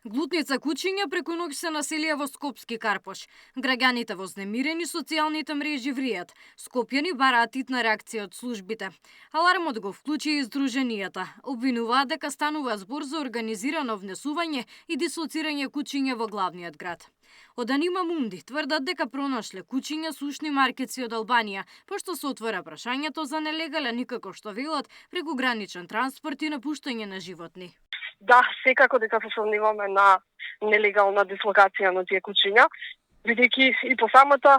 Глутница кучиња преку ноќ се населија во Скопски Карпош. Граѓаните вознемирени, социјалните мрежи вријат. Скопјани бараат итна реакција од службите. Алармот го вклучи и Сдруженијата. Обвинуваат дека станува збор за организирано внесување и дислоцирање кучиња во главниот град. Од Анима Мунди тврдат дека пронашле кучиња со ушни маркици од Албанија, пошто се отвора прашањето за нелегален и, како што велат, прекуграничен транспорт и напуштање на животни. Да, секако дека се сомневаме на нелегална дислокација на тие кучиња, бидејќи и по самата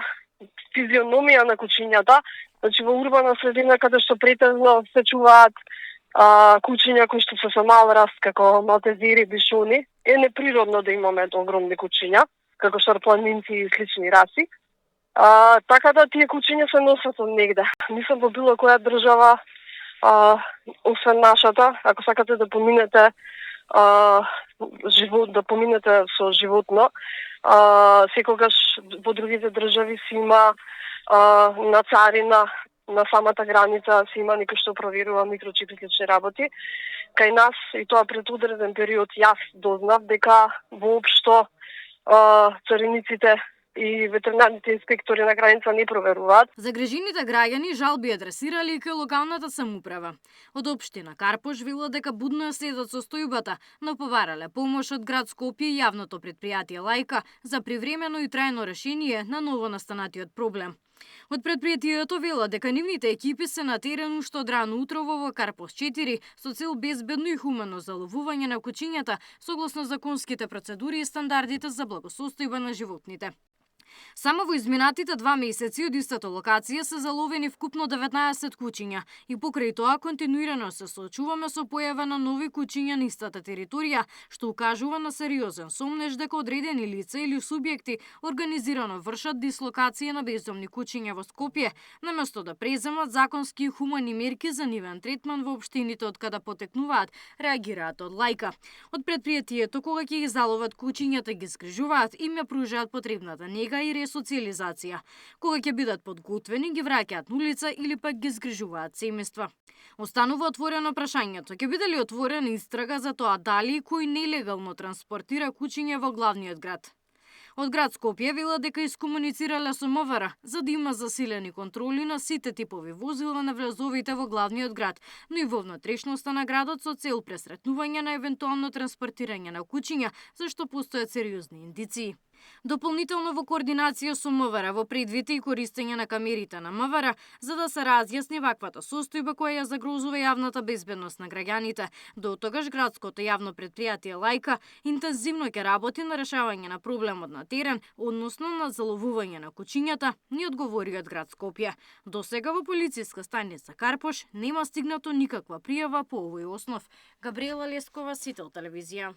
физиономија на кучињата, значи во урбана средина каде што претежно се чуваат кучиња кои што се со мал раст, како малтезири, бишуни, е неприродно да имаме огромни кучиња, како шарпланинци и слични раси. Така да тие кучиња се носат од негде. Мислам во било која држава, освен нашата, ако сакате да поминете да поминете со животно, секогаш во другите држави си има на царина, на самата граница си има некој што проверува микрочип и слични работи. Кај нас, и тоа пред одреден период, јас дознав дека воопшто цариниците и ветеринарните инспектори на граница не проверуваат. Загрижените граѓани жалби адресирали и кај локалната самоуправа. Од општина Карпош велат дека будно ја следат состојбата, но побарале помош од град Скопје и јавното предпријатие Лајка за привремено и трајно решение на новонастанатиот проблем. Од предпријатието велат дека нивните екипи се на терен уште од рано утрово во Карпош 4 со цел безбедно и хумано заловување на кучињата согласно законските процедури и стандардите за благосостојба на животните. Само во изминатите 2 месеци од истата локација се заловени вкупно 19 кучиња и покрај тоа континуирано се соочуваме со појава на нови кучиња на истата територија, што укажува на сериозен сомнеж дека одредени лица или субјекти организирано вршат дислокација на бездомни кучиња во Скопје, наместо да преземат законски и хумани мерки за нивен третман во општините од каде потекнуваат, реагираат од Лајка. Од предпријатието кога ќе ги заловат кучињата ги згрижуваат, им ја пружаат потребната нега и ресоциализација. Кога ќе бидат подготвени, ги враќаат на улица или пак ги згрижуваат семејства. Останува отворено прашањето, ќе биде ли отворена истрага за тоа дали и кој нелегално транспортира кучиња во главниот град. Од град Скопје велат дека искомуницирале со МВР за да има засилени контроли на сите типови возила на влезовите во главниот град, но и во внатрешноста на градот со цел пресретнување на евентуално транспортирање на кучиња, зашто постојат сериозни индиции. Дополнително во координација со МВР во предвид и користење на камерите на МВР за да се разјасни ваквата состојба која ја загрозува јавната безбедност на граѓаните. До тогаш градското јавно предпријатие Лајка интензивно ќе работи на решавање на проблемот на терен, односно на заловување на кучињата, ни одговори од град Скопје. До сега во полициска станица Карпош нема стигнато никаква пријава по овој основ. Габриела Лескова, Сител телевизија.